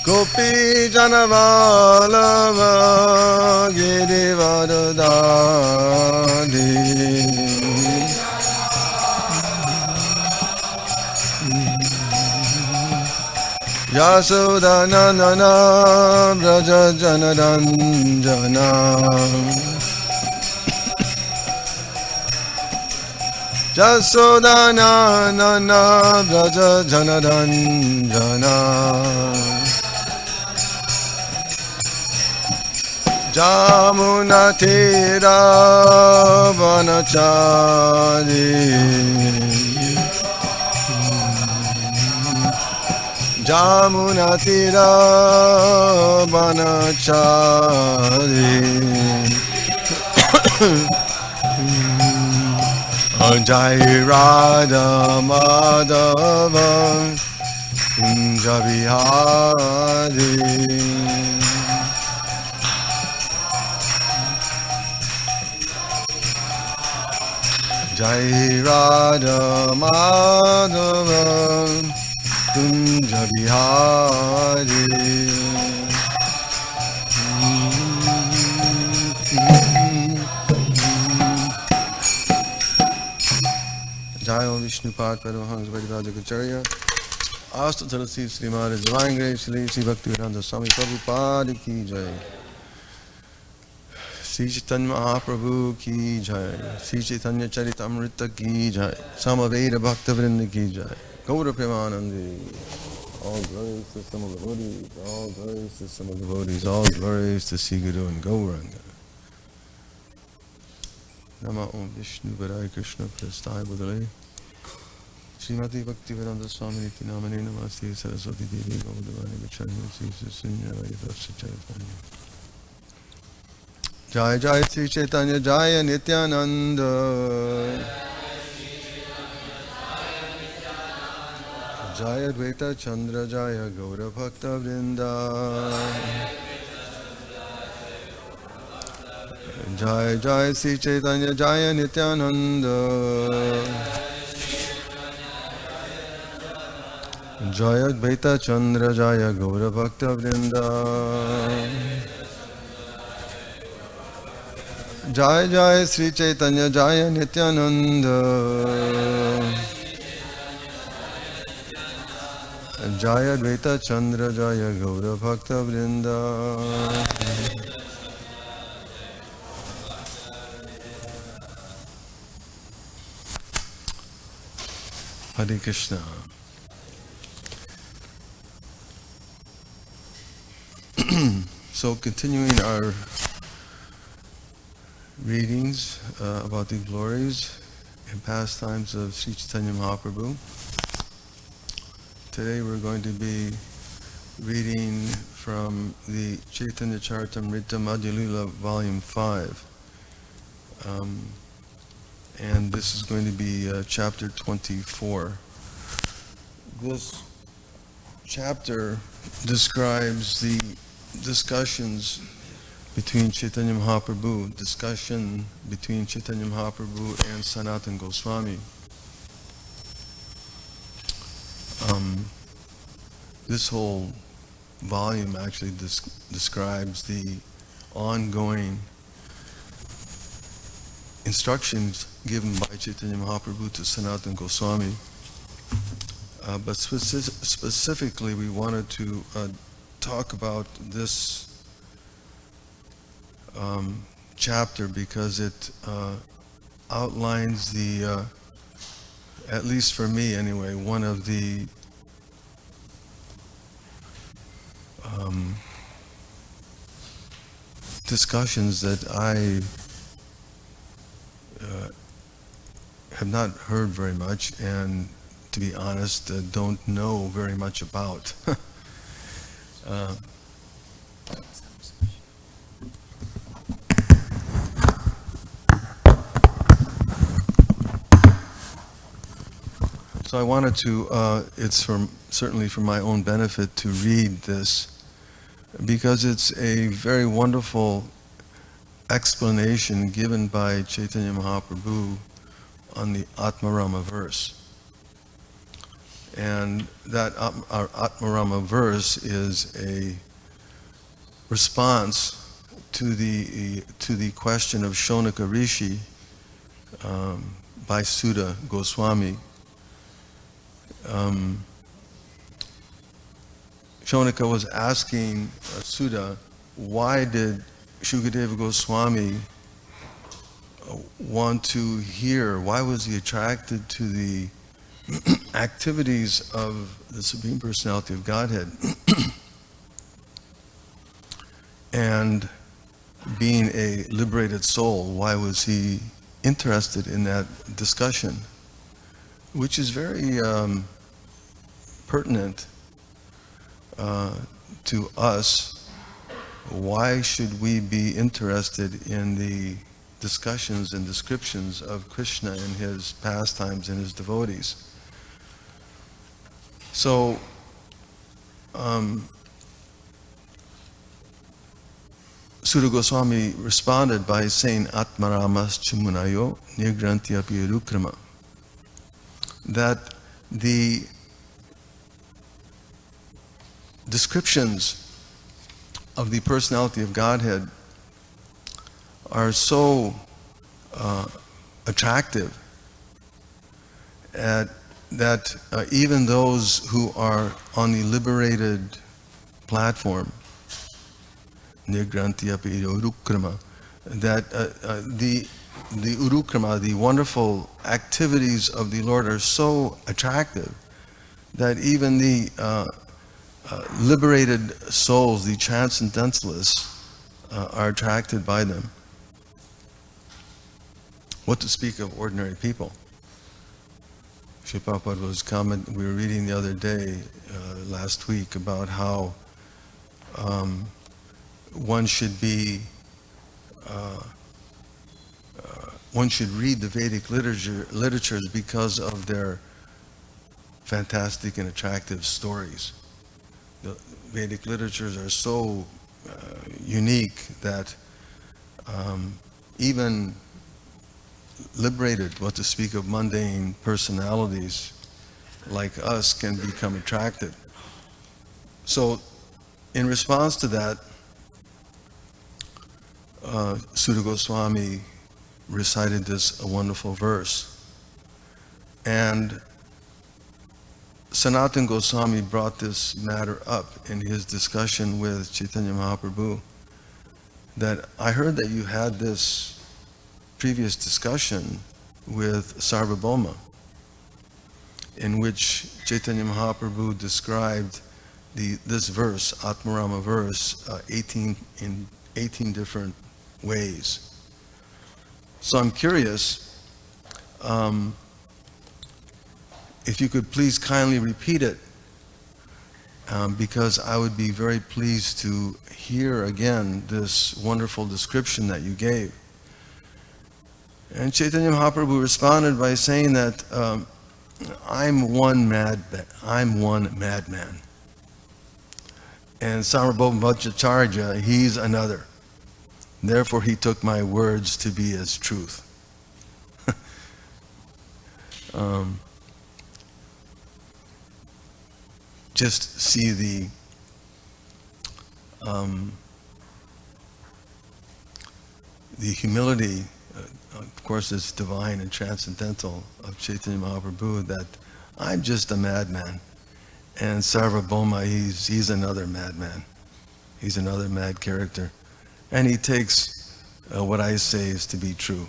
Gopi Janavalava Girivardhari Yasodhananana Braja Janaranjana Yasodhananana Braja Janaranjana Jamuna Tira Vanachari Jamuna Tira Vanachari Jai Radha Madhava Kunja Vihari Jai Radha Madhava Kunja Vihari Jai Om Vishnu Pad Paramahansa Vaidivajacharya Asta Tarasi Sri Maharaj Divine Grace Sri Bhaktivedanta Swami Prabhupada Ki Jai Sri Chaitanya Mahaprabhu Ki Jai Sri Chaitanya Charitamrita Ki Jai Samaveda Bhaktavrinda Ki Jai Gaura Premanandi All glories to some of the devotees, all glories to some of the devotees, all glories to Sri Guru and Gauranga. Nama Om Vishnu Padaya Krishna Prasthaya Budale Srimati Bhaktivedanta Swami Niti Namani Namaste Saraswati Devi Gaudavani Vachani Sri Sunya Vaidavasa Chaitanya Jai Jai Sri Chaitanya Jaya Nityananda Jaya Dvaita Chandra Jaya Gaura Bhakta Vrinda Jai Jai Sri Chaitanya Jaya Nityananda Jaya Dvaita Chandra Jaya Gaura Bhakta Vrinda Jai Jai Sri Chaitanya Jaya Nityananda Jaya Dvaita Chandra Jaya Gaura Bhakta Vrinda Hare Krishna. So continuing our readings about the glories and pastimes of Sri Chaitanya Mahaprabhu. Today we're going to be reading from the Chaitanya Charitamrita Madhya Lila Volume 5. And this is going to be chapter 24. This chapter describes the discussions between Chaitanya Mahaprabhu, discussion between Chaitanya Mahaprabhu and Sanatana Goswami. This whole volume actually describes the ongoing instructions given by Chaitanya Mahaprabhu to Sanatana Goswami. But specifically we wanted to talk about this chapter because it outlines the, at least for me anyway, one of the discussions that I have not heard very much and, to be honest, don't know very much about. So I wanted to, it's certainly for my own benefit to read this because it's a very wonderful explanation given by Chaitanya Mahaprabhu on the Atmarama verse. And that our Atmarama verse is a response to the question of Shonaka Rishi by Sutta Goswami. Shonaka was asking Sutta, why did Shukadeva Goswami want to hear, why was he attracted to the activities of the Supreme Personality of Godhead? And being a liberated soul, why was he interested in that discussion? Which is very pertinent to us. Why should we be interested in the discussions and descriptions of Krishna and his pastimes and his devotees? So, Sutta Goswami responded by saying, Atmaramas Chumunayo Nirgranti Api Rukrama, that the descriptions of the personality of Godhead are so attractive that even those who are on the liberated platform, Nirgranti Api Urukrama, that the Urukrama, the wonderful activities of the Lord are so attractive that even the liberated souls, the transcendentalists, are attracted by them. What to speak of ordinary people? Sri Prabhupada was commenting, we were reading the other day, last week, about how one should be, one should read the Vedic literatures because of their fantastic and attractive stories. The Vedic literatures are so unique that even liberated, what to speak of mundane personalities like us, can become attracted. So, in response to that, Sutta Goswami recited this wonderful verse. And Sanatana Goswami brought this matter up in his discussion with Chaitanya Mahaprabhu, that I heard that you had this previous discussion with Sarvabhauma, in which Chaitanya Mahaprabhu described this verse, Atmarama verse, 18 different ways. So I'm curious if you could please kindly repeat it, because I would be very pleased to hear again this wonderful description that you gave. And Chaitanya Mahaprabhu responded by saying that I'm one madman, and Sarvabhauma Bhattacharya, he's another. Therefore, he took my words to be as truth. Just see the humility, of course it's divine and transcendental, of Chaitanya Mahaprabhu, that I'm just a madman, and Sarvabhauma, he's another madman. He's another mad character. And he takes what I say is to be true.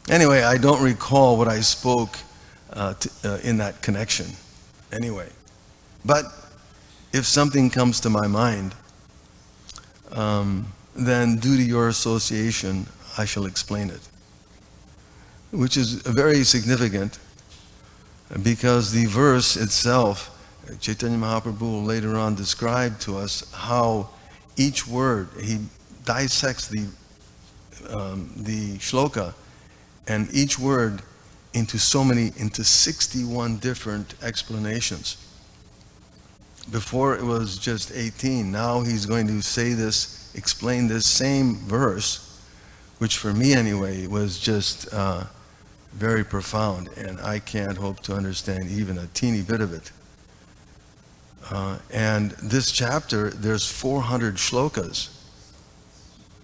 Anyway, I don't recall what I spoke in that connection. Anyway, but if something comes to my mind, then due to your association, I shall explain it. Which is very significant, because the verse itself, Chaitanya Mahaprabhu later on described to us how each word, he dissects the shloka and each word into 61 different explanations. Before it was just 18. Now he's going to explain this same verse, which for me anyway was just very profound, and I can't hope to understand even a teeny bit of it. And this chapter, there's 400 shlokas.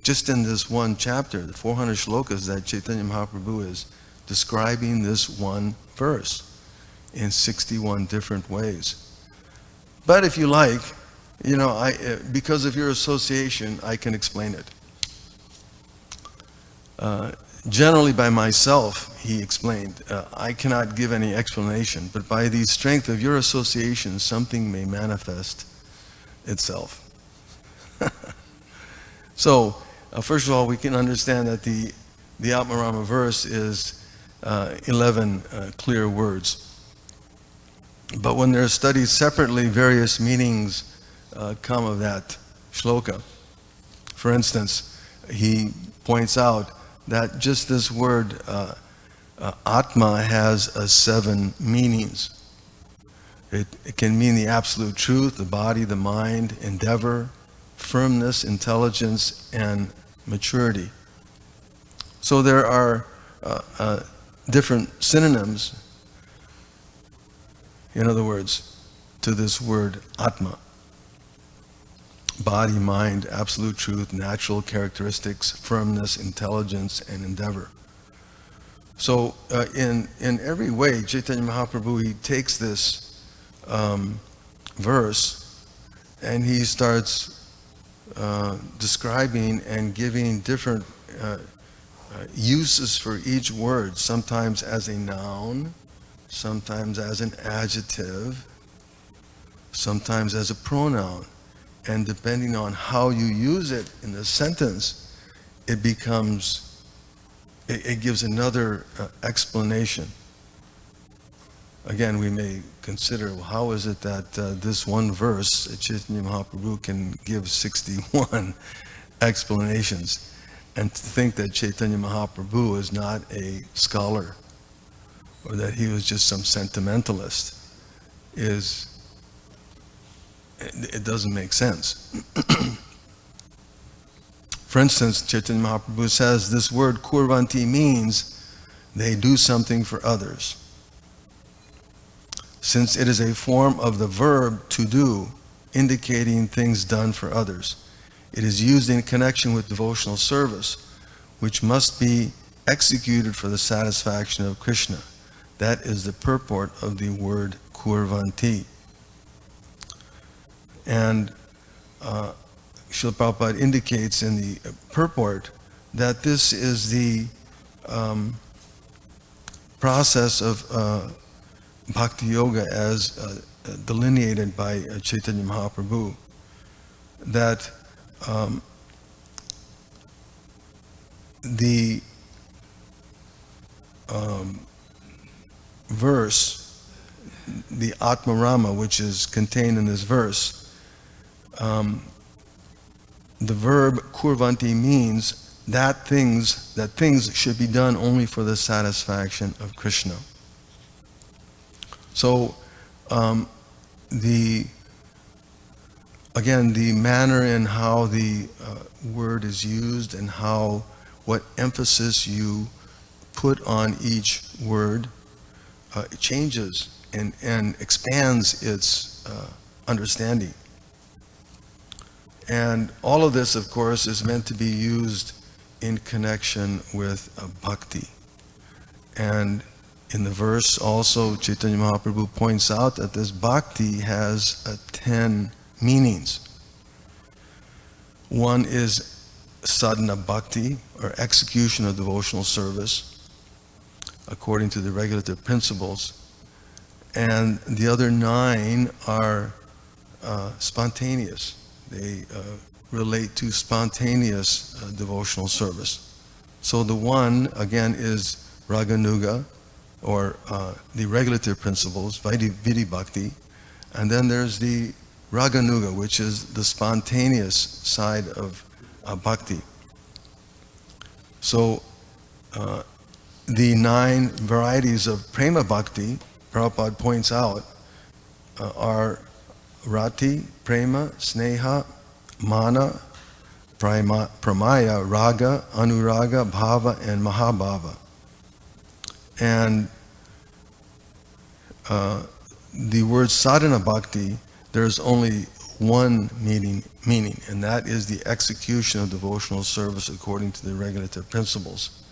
Just in this one chapter, the 400 shlokas that Chaitanya Mahaprabhu is describing this one verse in 61 different ways. But if you like, because of your association, I can explain it. Generally by myself, he explained, I cannot give any explanation, but by the strength of your association, something may manifest itself. So, first of all, we can understand that the Atmarama verse is 11 clear words. But when they're studied separately, various meanings come of that shloka. For instance, he points out that just this word Atma has 7 meanings. It can mean the absolute truth, the body, the mind, endeavor, firmness, intelligence, and maturity. So there are different synonyms, in other words, to this word Atma. Body, mind, absolute truth, natural characteristics, firmness, intelligence, and endeavor. So in every way, Chaitanya Mahaprabhu, he takes this verse and he starts describing and giving different uses for each word, sometimes as a noun, sometimes as an adjective, sometimes as a pronoun. And depending on how you use it in the sentence, it gives another explanation. Again, we may consider, well, how is it that this one verse, Chaitanya Mahaprabhu, can give 61 explanations? And to think that Chaitanya Mahaprabhu is not a scholar, or that he was just some sentimentalist, it doesn't make sense. For instance, Chaitanya Mahaprabhu says this word kurvanti means they do something for others. Since it is a form of the verb to do, indicating things done for others, it is used in connection with devotional service, which must be executed for the satisfaction of Krishna. That is the purport of the word kurvanti. And Srila Prabhupada indicates in the purport that this is the process of Bhakti Yoga as delineated by Chaitanya Mahaprabhu, that the verse, the Atmarama, which is contained in this verse, the verb kurvanti means that things should be done only for the satisfaction of Krishna. So the manner in how the word is used and what emphasis you put on each word it changes and expands its understanding. And all of this, of course, is meant to be used in connection with bhakti. And in the verse also, Chaitanya Mahaprabhu points out that this bhakti has 10 meanings. One is sadhana bhakti, or execution of devotional service, according to the regulative principles. And the other 9 are spontaneous. They relate to spontaneous devotional service. So the one, again, is raganuga, or the regulative principles, vidhi bhakti. And then there's the raganuga, which is the spontaneous side of bhakti. So the 9 varieties of prema bhakti, Prabhupada points out, are rati, prema, sneha, mana, pramaya, raga, anuraga, bhava, and mahabhava. And the word sadhana bhakti, there's only one meaning, and that is the execution of devotional service according to the regulative principles.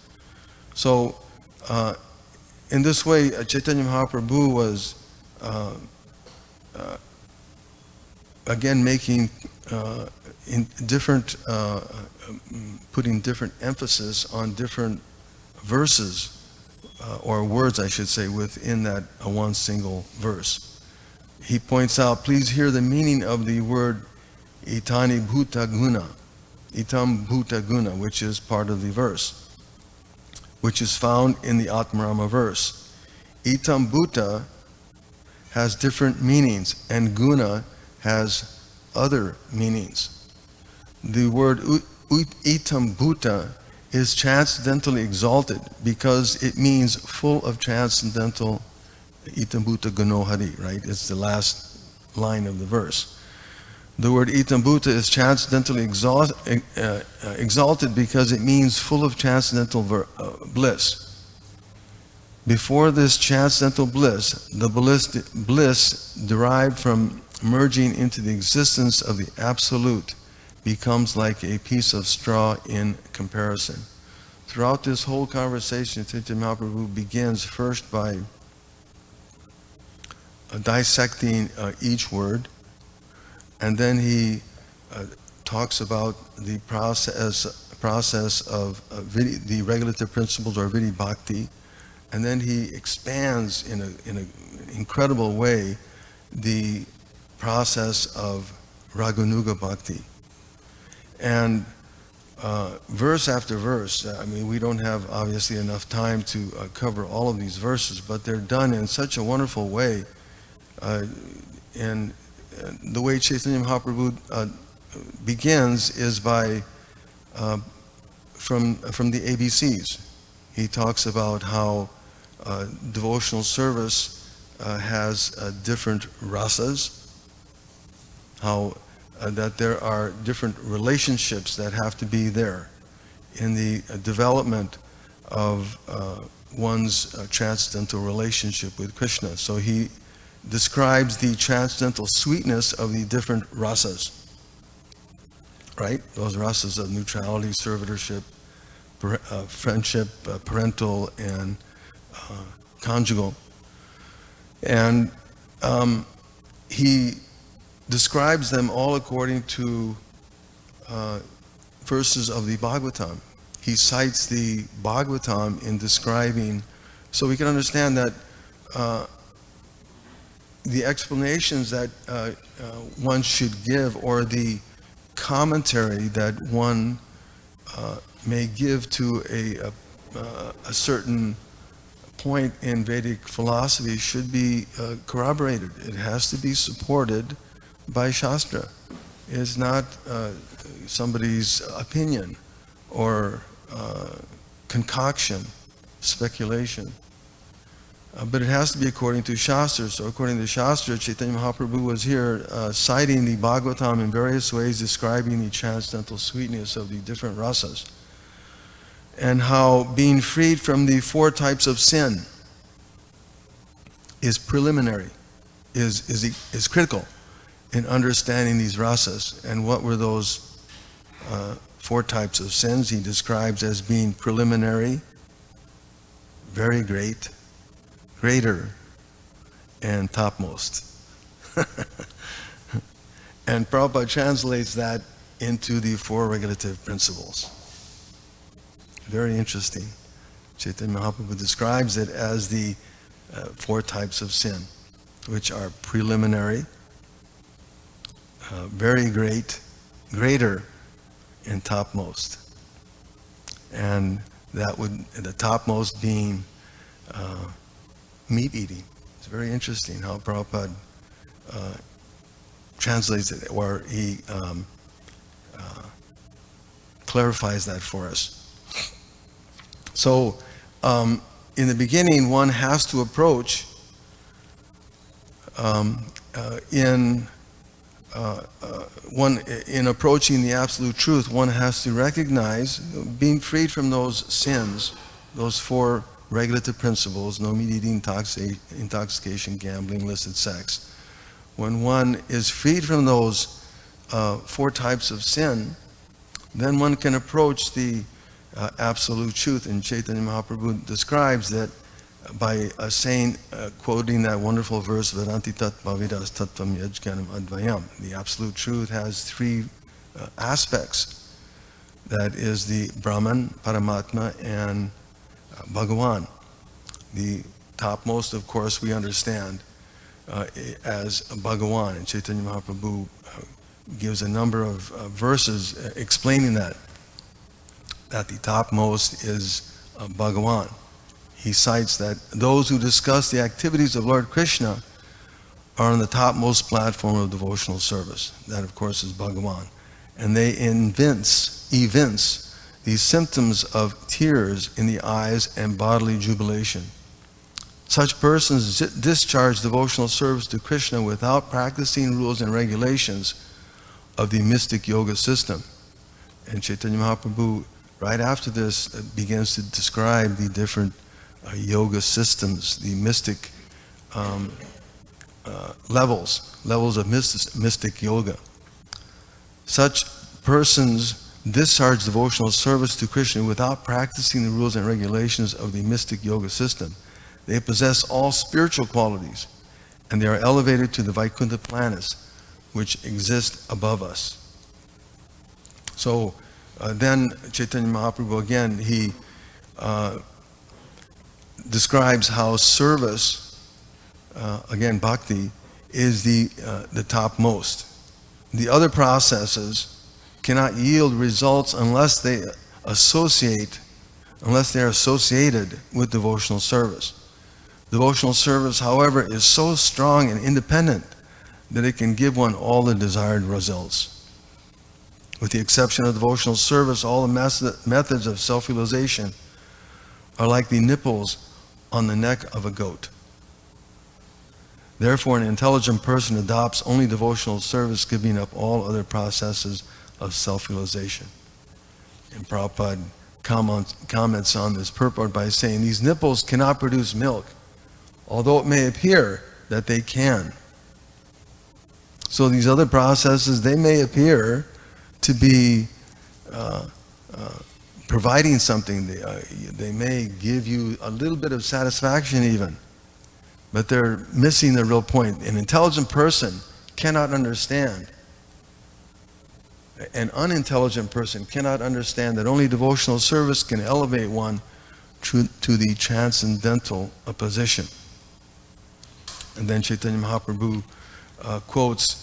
So, in this way, Chaitanya Mahaprabhu was again making in different, putting different emphasis on different verses or words, I should say, within that one single verse. He points out, please hear the meaning of the word itani bhuta guna, itam bhuta guna, which is part of the verse, which is found in the Atmarama verse. Itam bhuta has different meanings, and guna has other meanings. The word itam bhuta is transcendentally exalted because it means full of transcendental itam bhuta ganohari, right? It's the last line of the verse. The word itam bhuta is transcendentally exalted because it means full of transcendental bliss. Before this transcendental bliss, the bliss derived from merging into the existence of the Absolute becomes like a piece of straw in comparison. Throughout this whole conversation, Chaitanya Mahaprabhu begins first by dissecting each word, and then he talks about the process of the regulative principles or Vidhi Bhakti, and then he expands in an incredible way the process of Raganuga Bhakti. And verse after verse, I mean, we don't have obviously enough time to cover all of these verses, but they're done in such a wonderful way. And the way Chaitanya Mahaprabhu begins is by from the ABCs. He talks about how devotional service has different rasas, how that there are different relationships that have to be there in the development of one's transcendental relationship with Krishna. So he describes the transcendental sweetness of the different rasas, right? Those rasas of neutrality, servitorship, friendship, parental, and conjugal. And he describes them all according to verses of the Bhagavatam. He cites the Bhagavatam in describing, so we can understand that the explanations that one should give, or the commentary that one may give to a certain point in Vedic philosophy should be corroborated. It has to be supported by Shastra. It's not somebody's opinion or concoction, speculation. But it has to be according to Shastra. So according to Shastra, Chaitanya Mahaprabhu was here citing the Bhagavatam in various ways, describing the transcendental sweetness of the different rasas, and how being freed from the four types of sin is preliminary, is critical in understanding these rasas. And what were those four types of sins? He describes as being preliminary, very great, greater, and topmost. And Prabhupada translates that into the four regulative principles. Very interesting. Chaitanya Mahaprabhu describes it as the four types of sin, which are preliminary, very great, greater, and topmost. And that would, the topmost being meat eating. It's very interesting how Prabhupada translates it, or he clarifies that for us. So, in the beginning, one has to approach in approaching the absolute truth, one has to recognize being freed from those sins, those four regulative principles, no meat eating, intoxication, gambling, illicit sex. When one is freed from those 4 types of sin, then one can approach the absolute truth. And Chaitanya Mahaprabhu describes that by saying, quoting that wonderful verse, Vedanti tattva vidas tattvam yajnanam advayam. The absolute truth has 3 aspects. That is the Brahman, Paramatma, and Bhagavan. The topmost, of course, we understand as Bhagavan. And Chaitanya Mahaprabhu gives a number of verses explaining that the topmost is Bhagavan. He cites that those who discuss the activities of Lord Krishna are on the topmost platform of devotional service. That, of course, is Bhagavan. And they evince these symptoms of tears in the eyes and bodily jubilation. Such persons discharge devotional service to Krishna without practicing rules and regulations of the mystic yoga system. And Chaitanya Mahaprabhu, right after this, begins to describe the different yoga systems, the mystic levels of mystic yoga. Such persons discharge devotional service to Krishna without practicing the rules and regulations of the mystic yoga system. They possess all spiritual qualities, and they are elevated to the Vaikuntha planets, which exist above us. So then Chaitanya Mahaprabhu again, he describes how service, again bhakti, is the topmost. The other processes cannot yield results unless they are associated with devotional service. Devotional service, however, is so strong and independent that it can give one all the desired results. With the exception of devotional service, all the methods of self-realization are like the nipples on the neck of a goat. Therefore, an intelligent person adopts only devotional service, giving up all other processes of self-realization. And Prabhupada comments on this purport by saying, these nipples cannot produce milk, although it may appear that they can. So these other processes, they may appear to be providing something. They may give you a little bit of satisfaction even, but they're missing the real point. An intelligent person cannot understand. An unintelligent person cannot understand that only devotional service can elevate one to the transcendental position. And then Chaitanya Mahaprabhu quotes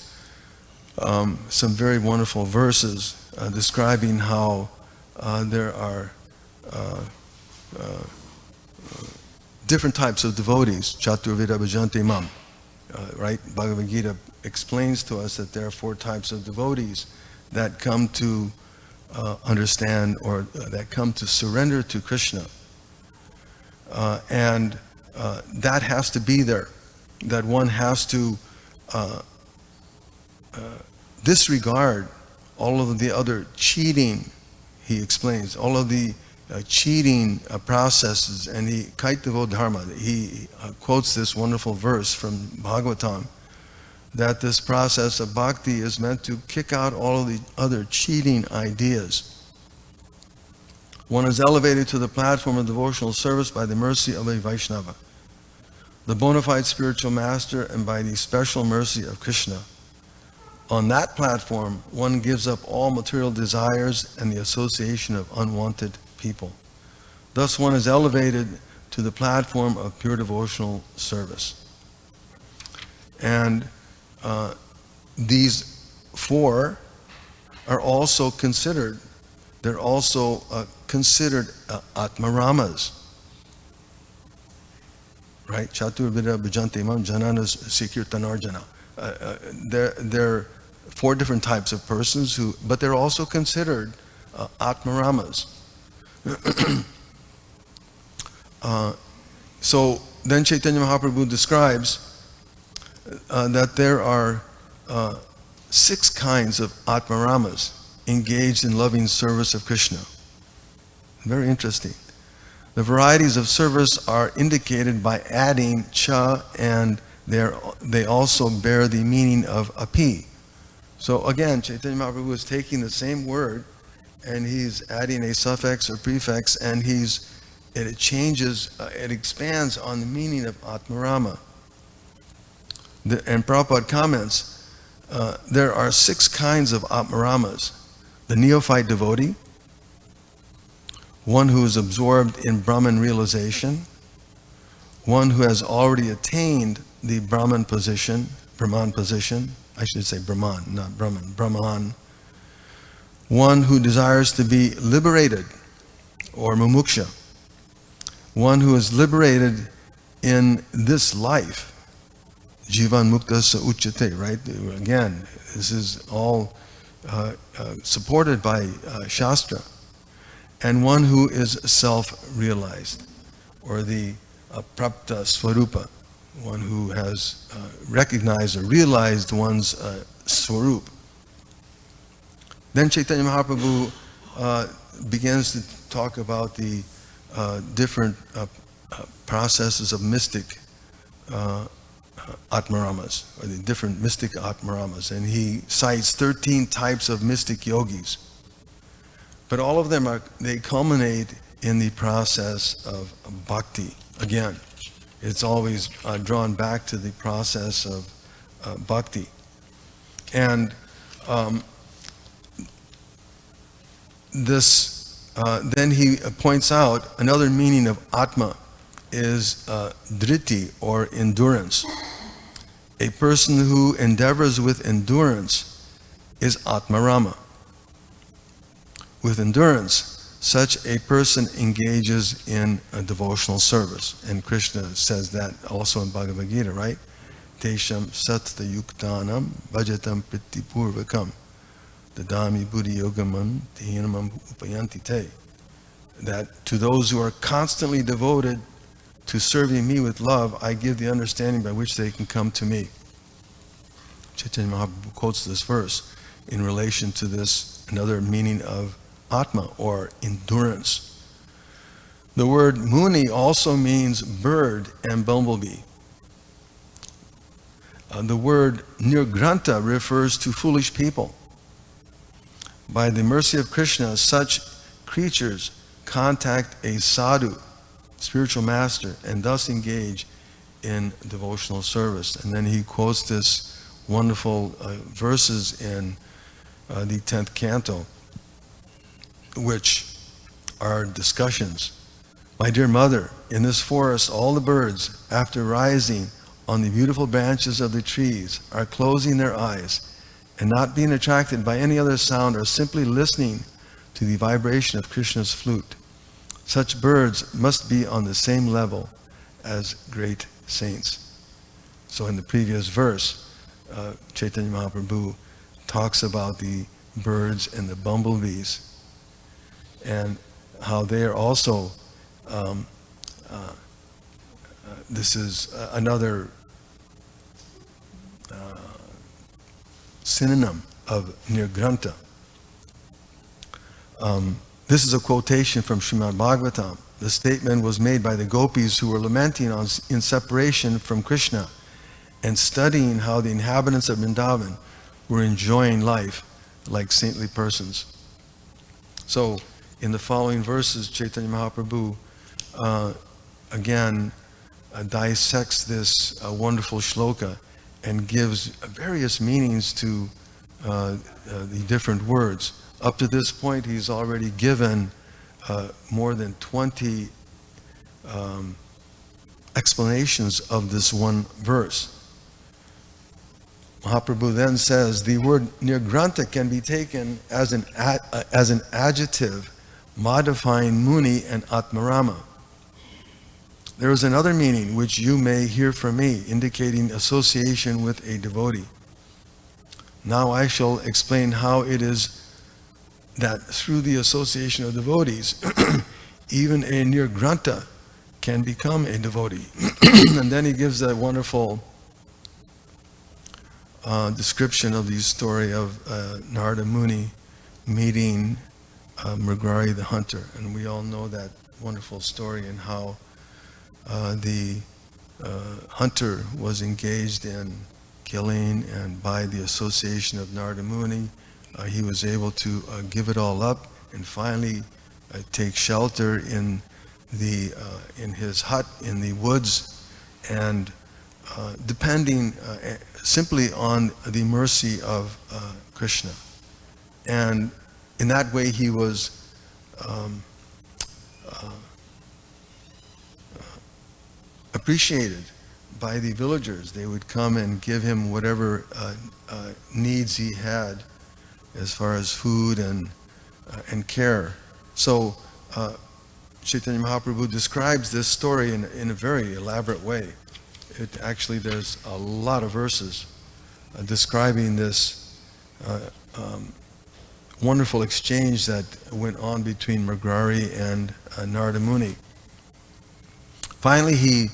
some very wonderful verses describing how there are different types of devotees. Chaturvida bhajanti mam. Right? Bhagavad Gita explains to us that there are 4 types of devotees that come to understand, or that come to surrender to Krishna. And that has to be there. That one has to disregard all of the other cheating, he explains, all of the cheating processes, and the kaitavo dharma. He quotes this wonderful verse from Bhagavatam, that this process of bhakti is meant to kick out all of the other cheating ideas. One is elevated to the platform of devotional service by the mercy of a Vaishnava, the bona fide spiritual master, and by the special mercy of Krishna. On that platform, one gives up all material desires and the association of unwanted people. Thus one is elevated to the platform of pure devotional service. And these 4 are also considered, they're also considered Atmaramas. Right? Chaturvida bhajanti mam jananas sikirtanarjana. They're 4 different types of persons but they're also considered Atmaramas. So then Chaitanya Mahaprabhu describes that there are 6 kinds of Atmaramas engaged in loving service of Krishna. Very interesting. The varieties of service are indicated by adding cha, and they also bear the meaning of api. So again, Chaitanya Mahaprabhu is taking the same word and he's adding a suffix or prefix, and it changes, it expands on the meaning of Atmarama. And Prabhupada comments, there are 6 kinds of Atmaramas. The neophyte devotee, one who is absorbed in Brahman realization, one who has already attained the Brahman position, I should say Brahman, not Brahman, Brahman, one who desires to be liberated, or mumuksha, one who is liberated in this life, jivan mukta sa uchate, right? Again, this is all supported by Shastra, and one who is self-realized, or the prapta swarupa, one who has recognized or realized one's swarup. Then Chaitanya Mahaprabhu begins to talk about the different processes of mystic Atmaramas, or the different mystic Atmaramas, and he cites 13 types of mystic yogis. But all of them they culminate in the process of bhakti. Again, it's always drawn back to the process of bhakti. And then he points out another meaning of Atma is dhriti, or endurance. A person who endeavors with endurance is Atmarama. With endurance, such a person engages in a devotional service. And Krishna says that also in Bhagavad Gita, right? Tesham satta yuktanam bhajatam pritipurvakam dadami buddhi yogamam tehinamam upayanti te. That to those who are constantly devoted to serving me with love, I give the understanding by which they can come to me. Chaitanya Mahaprabhu quotes this verse in relation to this, another meaning of Atma, or endurance. The word muni also means bird and bumblebee. The word nirgranta refers to foolish people. By the mercy of Krishna, such creatures contact a sadhu, spiritual master, and thus engage in devotional service. And then he quotes this wonderful verses in the 10th canto, which are discussions. My dear mother, in this forest all the birds, after rising on the beautiful branches of the trees, are closing their eyes and not being attracted by any other sound, are simply listening to the vibration of Krishna's flute. Such birds must be on the same level as great saints. So in the previous verse, Chaitanya Mahaprabhu talks about the birds and the bumblebees, and how they are also, this is another synonym of nirgranta. This is a quotation from Srimad Bhagavatam. The statement was made by the gopis who were lamenting in separation from Krishna and studying how the inhabitants of Vrindavan were enjoying life like saintly persons. So, in the following verses, Chaitanya Mahaprabhu again dissects this wonderful shloka and gives various meanings to the different words. Up to this point, he's already given more than 20 explanations of this one verse. Mahaprabhu then says, the word nirgranta can be taken as an adjective modifying muni and atmarama. There is another meaning which you may hear from me, indicating association with a devotee. Now I shall explain how it is that through the association of devotees, even a nirgranta can become a devotee. And then he gives that wonderful description of the story of Narada Muni meeting Mrigari the hunter. And we all know that wonderful story in how the hunter was engaged in killing, and by the association of Narada Muni, he was able to give it all up and finally take shelter in his hut in the woods, and depending simply on the mercy of Krishna. And in that way he was appreciated by the villagers. They would come and give him whatever needs he had as far as food and care. So Chaitanya Mahaprabhu describes this story in a very elaborate way. Actually, there's a lot of verses describing this wonderful exchange that went on between Mrigarhi and Narada Muni. Finally, he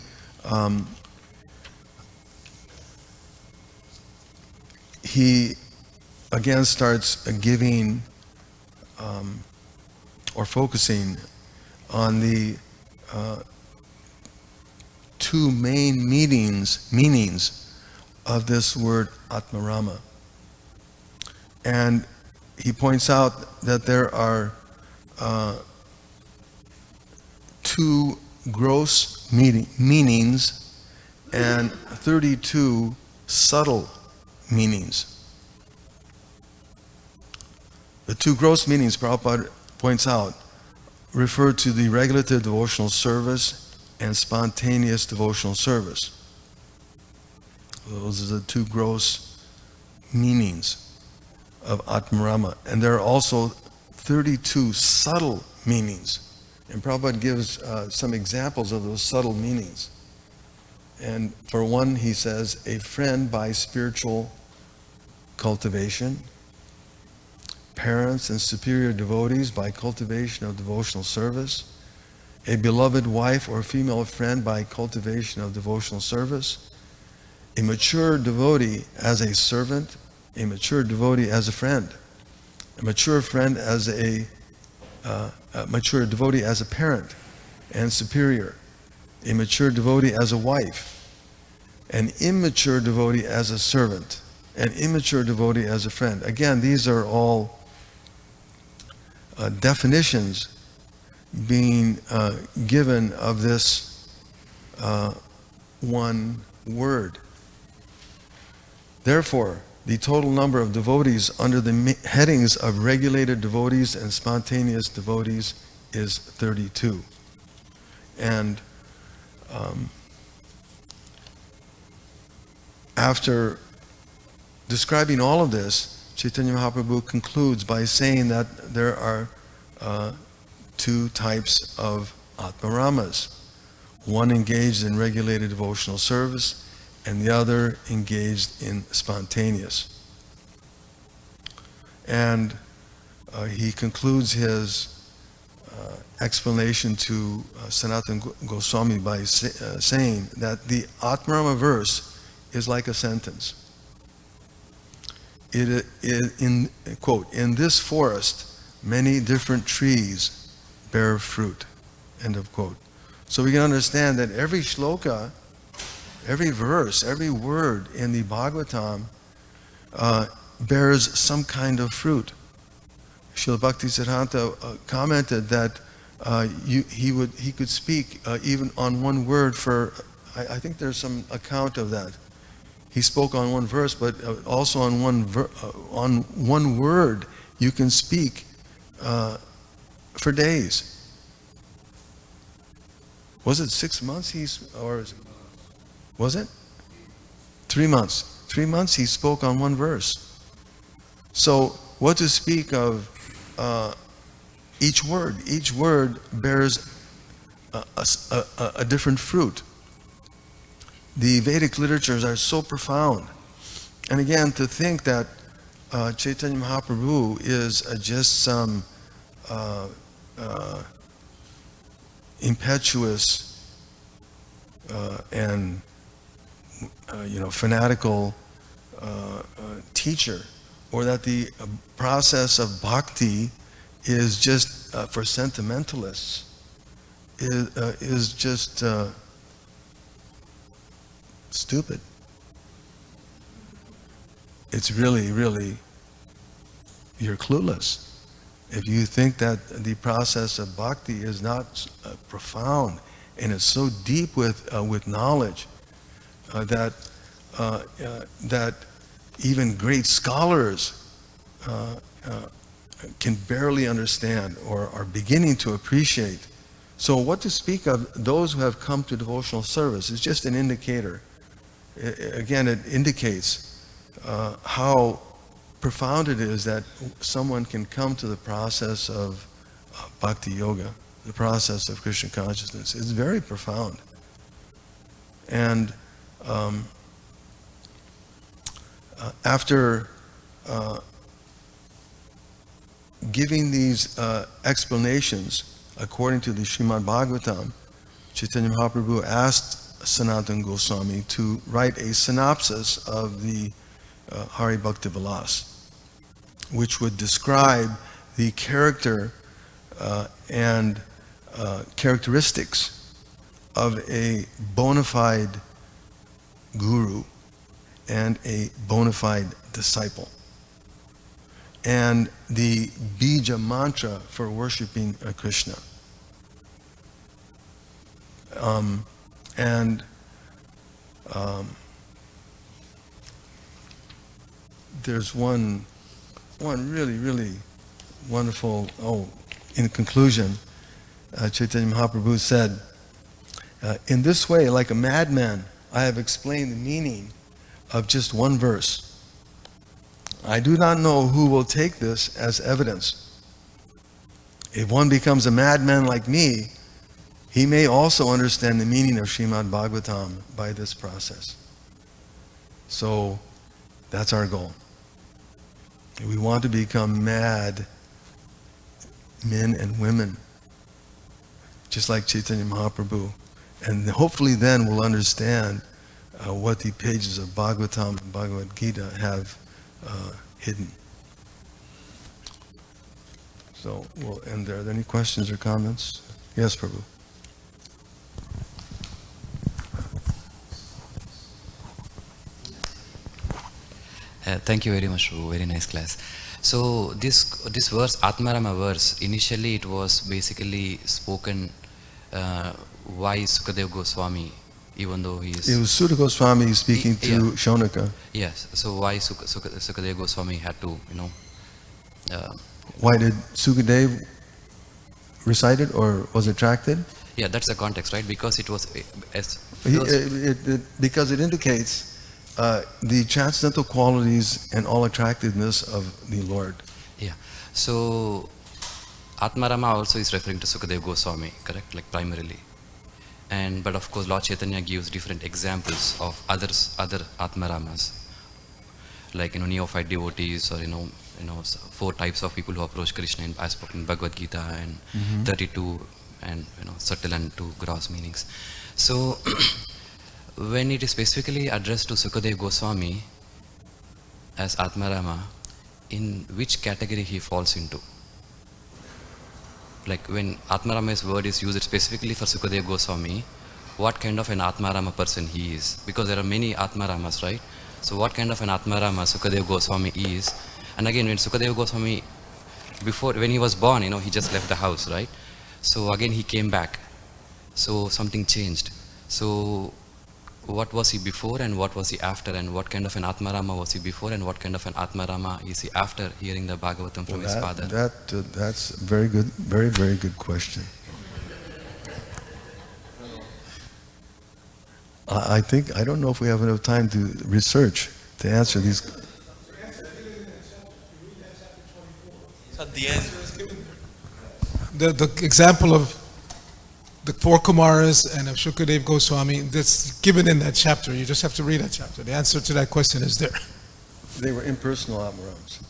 again starts giving or focusing on the two main meanings of this word Atmarama. And he points out that there are two gross meanings and 32 subtle meanings. The two gross meanings, Prabhupada points out, refer to the regulative devotional service and spontaneous devotional service. Those are the two gross meanings of Atmarama. And there are also 32 subtle meanings. And Prabhupada gives some examples of those subtle meanings. And for one, he says, a friend by spiritual cultivation, parents and superior devotees by cultivation of devotional service, a beloved wife or female friend by cultivation of devotional service, a mature devotee as a servant, a mature devotee as a friend, a mature friend as a mature devotee as a parent and superior, a mature devotee as a wife, an immature devotee as a servant, an immature devotee as a friend. Again, these are all definitions being given of this one word. Therefore, the total number of devotees under the headings of regulated devotees and spontaneous devotees is 32. And after describing all of this, Chaitanya Mahaprabhu concludes by saying that there are two types of Atmaramas. One engaged in regulated devotional service, and the other engaged in spontaneous. And he concludes his explanation to Sanatana Goswami by saying that the Atmarama verse is like a sentence. It in quote, in this forest many different trees bear fruit, end of quote. So we can understand that every shloka, every verse, every word in the Bhagavatam bears some kind of fruit. Srila Bhaktisiddhanta commented that he could speak even on one word for, I think there's some account of that. He spoke on one verse, but also on one word you can speak for days. Was it 6 months was it? 3 months. 3 months he spoke on one verse. So what to speak of each word? Each word bears a different fruit. The Vedic literatures are so profound. And again, to think that Chaitanya Mahaprabhu is just some impetuous and fanatical teacher, or that the process of bhakti is just for sentimentalists, is just stupid. It's really, really, you're clueless. If you think that the process of bhakti is not profound and it's so deep with knowledge that even great scholars can barely understand or are beginning to appreciate. So what to speak of those who have come to devotional service is just an indicator. Again, it indicates how profound it is that someone can come to the process of bhakti yoga, the process of Krishna consciousness. It's very profound. And after giving these explanations according to the Srimad Bhagavatam, Chaitanya Mahaprabhu asked Sanatana Goswami to write a synopsis of the Hari Bhakti Vilas, which would describe the character and characteristics of a bona fide guru and a bona fide disciple, and the bija mantra for worshiping Krishna. There's one really, really wonderful, in conclusion, Chaitanya Mahaprabhu said, in this way, like a madman, I have explained the meaning of just one verse. I do not know who will take this as evidence. If one becomes a madman like me, he may also understand the meaning of Srimad Bhagavatam by this process. So that's our goal. We want to become mad men and women, just like Chaitanya Mahaprabhu. And hopefully then we'll understand what the pages of Bhagavatam and Bhagavad Gita have hidden. So we'll end there. Are there any questions or comments? Yes, Prabhu. Thank you very much, Prabhu. Very nice class. So this verse, Atmarama verse, initially it was basically spoken why Sukadeva Goswami, even though he is... It was Sutta Goswami speaking to Shaunaka. Yes. So why Sukadeva Goswami had to, why did Sukadeva recite it or was attracted? Yeah, that's the context, right? Because it was... because it indicates the transcendental qualities and all attractiveness of the Lord. Yeah. So Atmarama also is referring to Sukadeva Goswami, correct? Like primarily. But of course Lord Chaitanya gives different examples of other Atmaramas, like neophyte devotees, or 4 types of people who approach Krishna as spoken in Bhagavad Gita, and 32 and subtle and 2 gross meanings. So when it is specifically addressed to Sukadeva Goswami as Atmarama, in which category he falls into? Like when Atmarama's word is used specifically for Sukadeva Goswami, what kind of an Atmarama person he is? Because there are many Atmaramas, right? So what kind of an Atmarama Sukadeva Goswami is? And again, when Sukadeva Goswami, when he was born, he just left the house, right? So again he came back. So something changed. So what was he before and what was he after, and what kind of an Atmarama was he before and what kind of an Atmarama is he after hearing the Bhagavatam from his father? That's very good, very, very good question. I don't know if we have enough time to research to answer these. At the end. The example of the 4 Kumaras and of Shukadeva Goswami, that's given in that chapter. You just have to read that chapter. The answer to that question is there. They were impersonal Atmarams.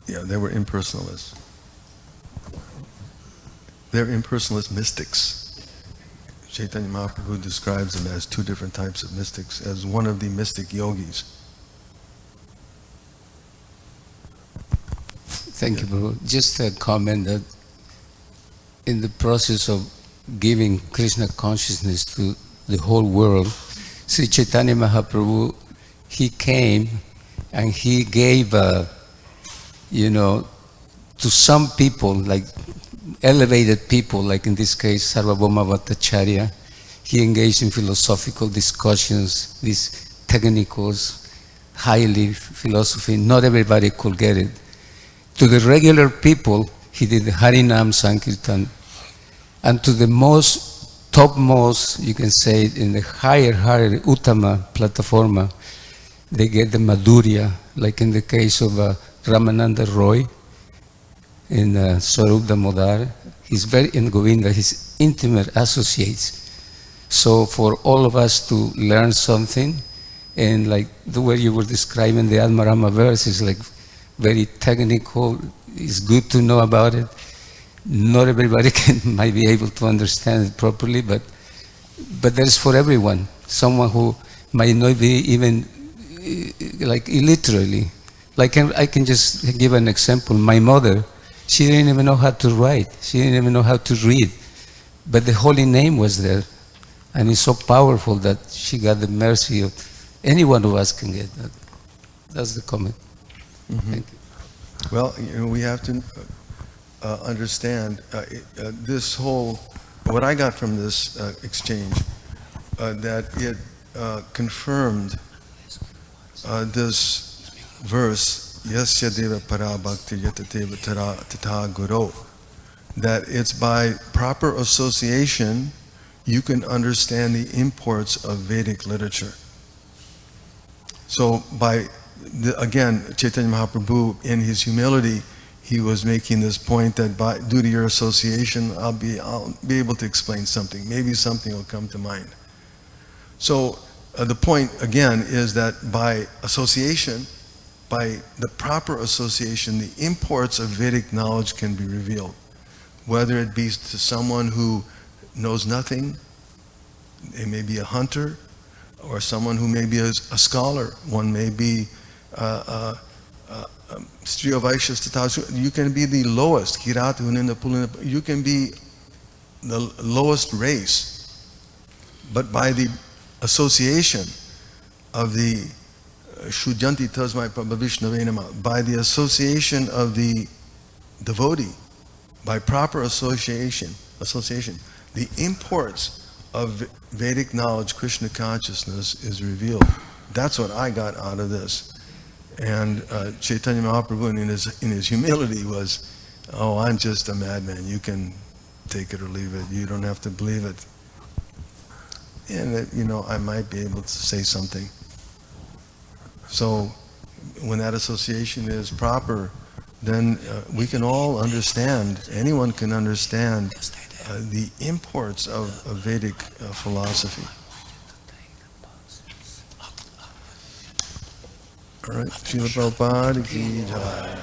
Yeah, they were impersonalists. They're impersonalist mystics. Chaitanya Mahaprabhu describes them as 2 different types of mystics, as one of the mystic yogis. Thank you, Prabhu. Just a comment that in the process of giving Krishna consciousness to the whole world, Sri Chaitanya Mahaprabhu, he came and he gave, to some people, like elevated people, like in this case, Sarvabhauma Bhattacharya, he engaged in philosophical discussions, these technicals, highly philosophy. Not everybody could get it. To the regular people, he did the Harinam Sankirtan. And to the topmost, you can say, in the higher Uttama platforma, they get the Madhurya, like in the case of Ramananda Roy in Swarup Damodar. He's in Govinda, his intimate associates. So for all of us to learn something, and like the way you were describing the Atmarama verse is like very technical, it's good to know about it. Not everybody might be able to understand it properly, but there's for everyone. Someone who might not be even like illiterally. Like I can just give an example. My mother, she didn't even know how to write. She didn't even know how to read. But the holy name was there. And it's so powerful that she got the mercy of any one of us can get that. That's the comment. Mm-hmm. Thank you. Well, we have to understand this whole, what I got from this exchange, that it confirmed this verse, Yasya Deva Para Bhakti Yatateva Tata Guru, that it's by proper association you can understand the imports of Vedic literature. So again, Chaitanya Mahaprabhu, in his humility, he was making this point that due to your association, I'll be able to explain something. Maybe something will come to mind. So the point, again, is that by association, by the proper association, the imports of Vedic knowledge can be revealed. Whether it be to someone who knows nothing, it may be a hunter, or someone who may be a scholar. One may be Striya Vaishyas Tata. You can be the lowest, Kirata Huninda Pulinda. You can be the lowest race, but by the association of the Shujanti Tasmai Prabhavishnavena, by the association of the devotee, by proper association, the imports of Vedic knowledge, Krishna consciousness, is revealed. That's what I got out of this. And Chaitanya Mahaprabhu, in his humility, was, oh, I'm just a madman. You can take it or leave it. You don't have to believe it. And I might be able to say something. So when that association is proper, then we can all understand, anyone can understand the imports of Vedic philosophy. All right, Srila Prabhupada ki jai.